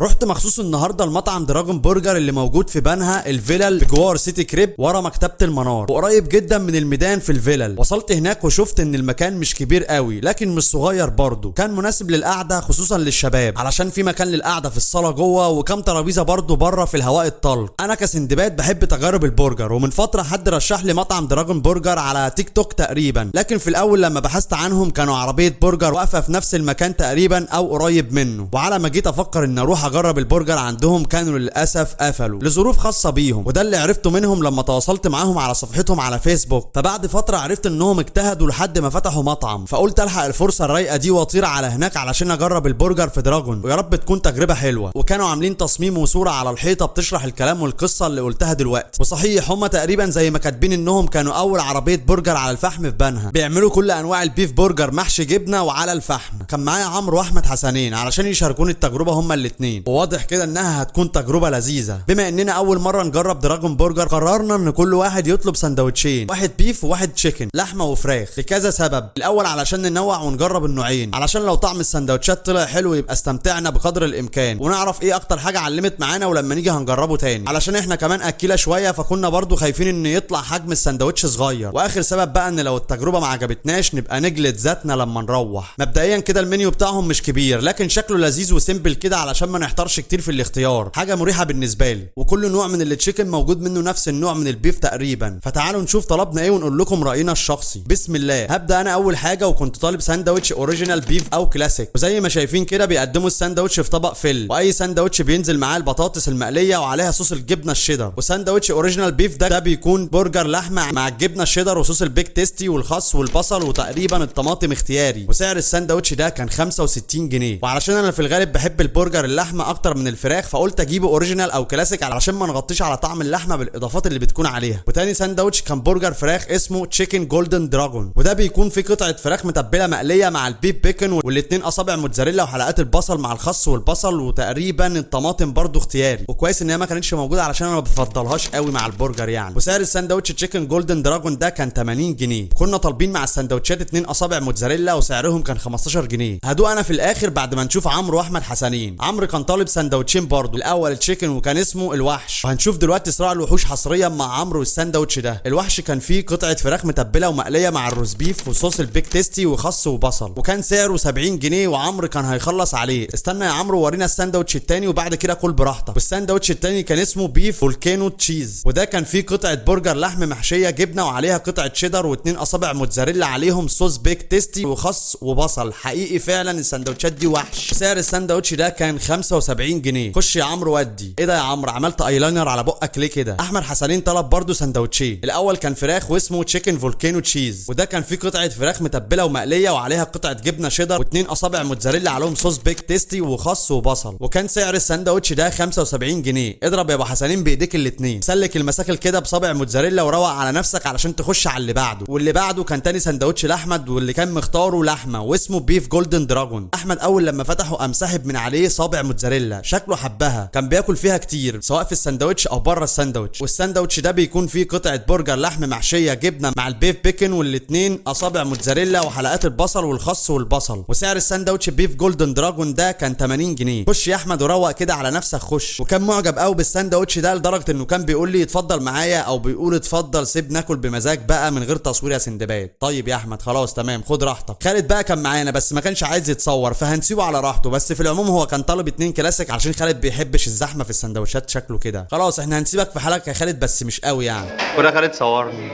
رحت مخصوص النهارده المطعم دراجون برجر اللي موجود في بنها الفيلل بجوار سيتي كريب ورا مكتبه المنار، وقريب جدا من الميدان في الفيلل. وصلت هناك وشفت ان المكان مش كبير قوي لكن مش صغير برضه، كان مناسب للقعده خصوصا للشباب علشان في مكان للقعده في الصاله جوه وكام ترابيزه برضه بره في الهواء الطلق. انا كسندباد بحب تجارب البرجر، ومن فتره حد رشح لي مطعم دراجون برجر على تيك توك تقريبا، لكن في الاول لما بحثت عنهم كانوا عربيه برجر واقفه في نفس المكان تقريبا او قريب منه، وعلى ما جيت افكر ان اروح اجرب البرجر عندهم كانوا للاسف قفلوا لظروف خاصه بيهم، وده اللي عرفته منهم لما تواصلت معاهم على صفحتهم على فيسبوك. فبعد فتره عرفت انهم اجتهدوا لحد ما فتحوا مطعم، فقلت الحق الفرصه الرايقه دي واطير على هناك علشان اجرب البرجر في دراجون، ويا رب تكون تجربه حلوه. وكانوا عاملين تصميم وصوره على الحيطه بتشرح الكلام والقصه اللي قلتها دلوقتي. وصحيح هم تقريبا زي ما كاتبين انهم كانوا اول عربيه برجر على الفحم في بنها، بيعملوا كل انواع البيف برجر محشي جبنه وعلى الفحم. كان معايا عمرو واحمد حسنين علشان يشاركوني التجربه هما الاثنين، وواضح كده انها هتكون تجربه لذيذه. بما اننا اول مره نجرب دراجون برجر قررنا ان كل واحد يطلب سندوتشين، واحد بيف وواحد تشيكن لحمه وفراخ، لكذا سبب. الاول علشان ننوع ونجرب النوعين، علشان لو طعم السندوتشات طلع حلو يبقى استمتعنا بقدر الامكان، ونعرف ايه اكتر حاجه علمت معانا ولما نيجي هنجربه تاني، علشان احنا كمان اكيله شويه فكنا برضو خايفين ان يطلع حجم السندوتش صغير. واخر سبب بقى ان لو التجربه ما عجبتناش نبقى نجلد ذاتنا لما نروح. مبدئيا كده المنيو بتاعهم مش كبير لكن شكله لذيذ وسيمبل كده علشان ما نحتارش كتير في الاختيار، حاجه مريحه بالنسبه لي. وكل نوع من التشيكن موجود منه نفس النوع من البيف تقريبا. فتعالوا نشوف طلبنا ايه ونقول لكم راينا الشخصي. بسم الله. هبدا انا اول حاجه، وكنت طالب ساندوتش اوريجينال بيف او كلاسيك، وزي ما شايفين كده بيقدموا الساندوتش في طبق فل، واي ساندوتش بينزل معاه البطاطس المقليه وعليها صوص الجبنه الشيدر. وساندوتش اوريجينال بيف ده بيكون برجر لحمه مع الجبنه الشيدر وصوص البيك تيستي والخس والبصل وتقريبا الطماطم اختياري. وسعر الساندوتش ده كان 65 جنيه. وعلشان انا في الغالب بحب البرجر اللحمه اكتر من الفراخ فقلت اجيبه اوريجينال او كلاسيك علشان ما نغطيش على طعم اللحمه بالاضافات اللي بتكون عليها. وتاني ساندوتش كان برجر فراخ اسمه تشيكن جولدن دراجون، وده بيكون فيه قطعه فراخ متبله مقليه مع البيف بيكن والاتنين اصابع موتزاريلا وحلقات البصل مع الخس والبصل وتقريبا الطماطم برضو اختياري. وكويس ان هي ما كانتش موجوده علشان انا ما بفضلهاش قوي مع البرجر يعني. وسعر الساندوتش تشيكن جولدن دراجون ده كان 80 جنيه. كنا طالبين مع الساندوتشات 2 اصابع موتزاريلا وسعرهم كان 15 جنيه. هدوق انا في الاخر بعد ما نشوف عمرو واحمد حسنين. عمرو كان طالب ساندوتشين برضو، الاول التشيكن وكان اسمه الوحش، وهنشوف دلوقتي صراع الوحوش حصريا مع عمرو والساندوتش ده. الوحش كان فيه قطعه فراخ متبله ومقليه مع الروز بيف وصوص البيك تيستي وخس وبصل، وكان سعره 70 جنيه وعمرو كان هيخلص عليه. استنى يا عمرو ورينا الساندوتش التاني وبعد كده كل براحتك. والساندوتش التاني كان اسمه بيف فولكانو تشيز، وده كان فيه قطعه برجر لحم محشيه جبنه وعليها قطعه شيدر واتنين اصابع موتزاريلا عليهم صوص بيك تيستي وخس وبصل. حقيقي فعلا الساندوتشات دي وحش. سعر الساندوتش ده كان 75 جنيه. خش يا عمرو ودي. ايه ده يا عمرو عملت ايلاينر على بقك ليه كده؟ احمد حسنين طلب برضو ساندوتشين، الاول كان فراخ واسمه تشيكن فولكانو تشيز، وده كان فيه قطعه فراخ متبله ومقليه وعليها قطعه جبنه شيدر واتنين اصابع موتزاريلا عليهم صوص بيك تيستي وخس وبصل، وكان سعر الساندوتش ده 75 جنيه. اضرب يا ابو حسنين بايديك الاتنين، سلك المساكل كده بصابع موتزاريلا وروق على نفسك علشان تخش على اللي بعده. واللي بعده كان تاني ساندوتش لاحمد واللي كان مختاره لحمه واسمه بيف جولدن دراجون. احمد اول لما فتحه قام ساحب من عليه صابع موتزاريلا، شكله حبها، كان بياكل فيها كتير سواء في الساندوتش او بره الساندوتش. والساندوتش ده بيكون فيه قطعه برجر لحم محشيه جبنه مع البيف بيكن والاتنين اصابع موتزاريلا وحلقات البصل والخس والبصل. وسعر الساندوتش بيف جولدن دراجون ده كان 80 جنيه. خش يا احمد وروق كده على نفسك خش. وكان معجب قوي بالساندوتش ده لدرجه انه كان بيقول لي اتفضل معايا او بيقول اتفضل سيب ناكل بمزاج بقى من غير تصوير يا سندباد. طيب يا احمد خلاص تمام خد راحتك. خالد بقى كان معانا بس ما كانش عايز يتصور فهنسيبه على راحته، بس في العموم هو كان طالب 2 كلاسيك علشان خالد بيحبش الزحمه في السندوتشات شكله كده. خلاص احنا هنسيبك في حالك يا خالد بس مش قوي يعني. خد يا خالد صورني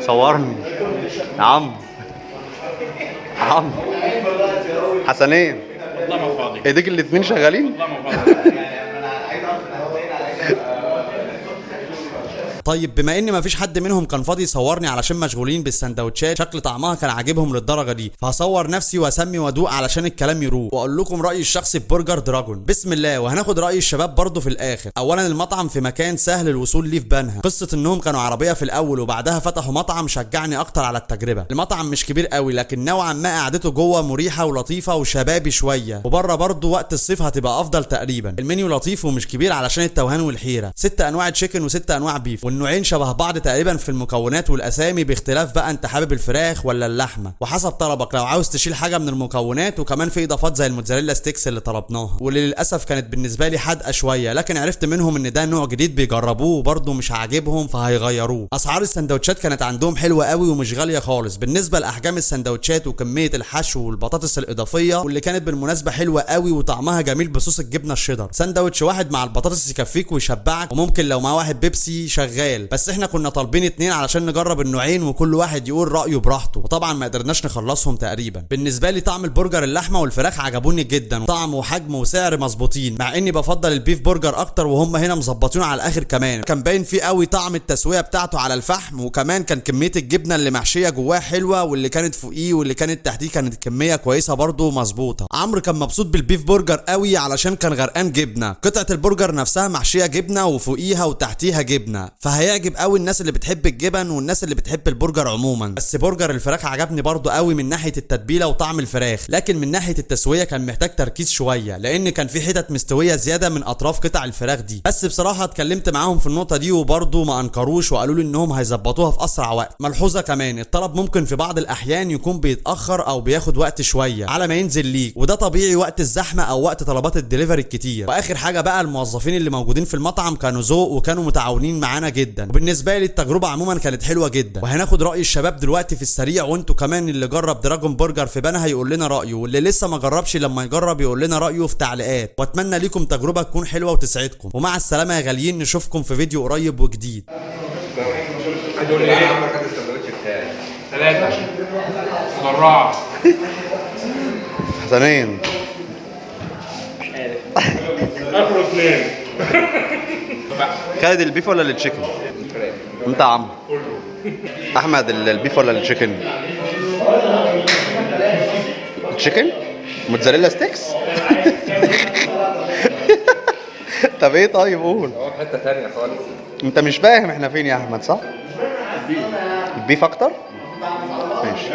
صورني يا عم حسنين. والله ما فاضي. ايديك الاتنين شغالين؟ والله ما فاضي. طيب بما ان مفيش حد منهم كان فاضي يصورني علشان مشغولين بالسندوتشات شكل طعمها كان عاجبهم للدرجه دي، فهصور نفسي واسمي وادوق علشان الكلام يروق واقول لكم رايي الشخصي ببرجر دراجون. بسم الله. وهناخد راي الشباب برضو في الاخر. اولا المطعم في مكان سهل الوصول ليه في بنها، قصه انهم كانوا عربيه في الاول وبعدها فتحوا مطعم شجعني اكتر على التجربه. المطعم مش كبير قوي لكن نوعا ما قعدته جوه مريحه ولطيفه وشبابي شويه، وبره برضو وقت الصيف هتبقى افضل تقريبا. المنيو لطيف ومش كبير علشان التوهان والحيره، 6 انواع تشيكن و6 انواع بيف، والنوعين شبه بعض تقريبا في المكونات والاسامي، باختلاف بقى انت حابب الفراخ ولا اللحمه وحسب طلبك لو عاوز تشيل حاجه من المكونات. وكمان في اضافات زي الموتزاريلا ستيكس اللي طلبناها، واللي للاسف كانت بالنسبه لي حادقه شويه، لكن عرفت منهم ان ده نوع جديد بيجربوه وبرده مش عاجبهم فهيغيروه. اسعار السندوتشات كانت عندهم حلوه قوي ومش غاليه خالص بالنسبه لاحجام السندوتشات وكميه الحشو والبطاطس الاضافيه، واللي كانت بالمناسبه حلوه قوي وطعمها جميل بصوص الجبنه الشيدر. سندوتش واحد مع البطاطس يكفيك ويشبعك، وممكن لو معاه واحد بيبسي شغال، بس احنا كنا طالبين 2 علشان نجرب النوعين وكل واحد يقول رايه براحته، وطبعا ما قدرناش نخلصهم تقريبا. بالنسبه لي طعم البرجر اللحمه والفراخ عجبوني جدا، طعم وحجم وسعر مظبوطين، مع اني بفضل البيف برجر اكتر وهم هنا مظبطينه على الاخر. كمان كان باين فيه قوي طعم التسويه بتاعته على الفحم، وكمان كان كميه الجبنه اللي محشيه جواه حلوه، واللي كانت فوقيه واللي كانت تحتيه كانت كميه كويسه برده مظبوطه. عمرو كان مبسوط بالبيف برجر قوي علشان كان غرقان جبنه، قطعه البرجر نفسها محشيه جبنه وفوقيها وتحتيها جبنه، فهيعجب قوي الناس اللي بتحب الجبن والناس اللي بتحب البرجر عموما. بس برجر الفراخ عجبني برده قوي من ناحيه التتبيله وطعم الفراخ، لكن من ناحيه التسويه كان محتاج تركيز شويه، لان كان في حتت مستويه زياده من اطراف قطع الفراخ دي. بس بصراحه اتكلمت معاهم في النقطه دي وبرده ما انكروش وقالوا لي انهم هيظبطوها في اسرع وقت. ملحوظه كمان، الطلب ممكن في بعض الاحيان يكون بيتاخر او بياخد وقت شويه على ما ينزل ليك، وده طبيعي وقت الزحمه او وقت طلبات الدليفري الكتير. واخر حاجه بقى، الموظفين اللي موجودين في المطعم كانوا ذوق وكانوا متعاونين معانا جدا، وبالنسبه لي التجربه عموما كانت حلوه جدا. وهناخد راي الشباب دلوقتي في السريع، وانتوا كمان اللي جرب دراجون برجر في بنها يقول لنا رايه، واللي لسه ما جربش لما يجرب يقول لنا رايه في تعليقات. واتمنى ليكم تجربه تكون حلوه وتسعدكم، ومع السلامه يا غاليين، نشوفكم في فيديو قريب وجديد. هدول ايه؟ عمرك خد السندوتش بتاعي 3 ضراعة حسنين. اخره 2. خالد البيف ولا التشيكن؟ انت يا عم احمد البيف ولا التشيكن؟ التشيكن موتزاريلا ستيكس. طب ايه؟ طيب قول. هو في حتة تانية خالص. انت مش فاهم احنا فين يا احمد، صح؟ البيف اكتر؟ ماشي.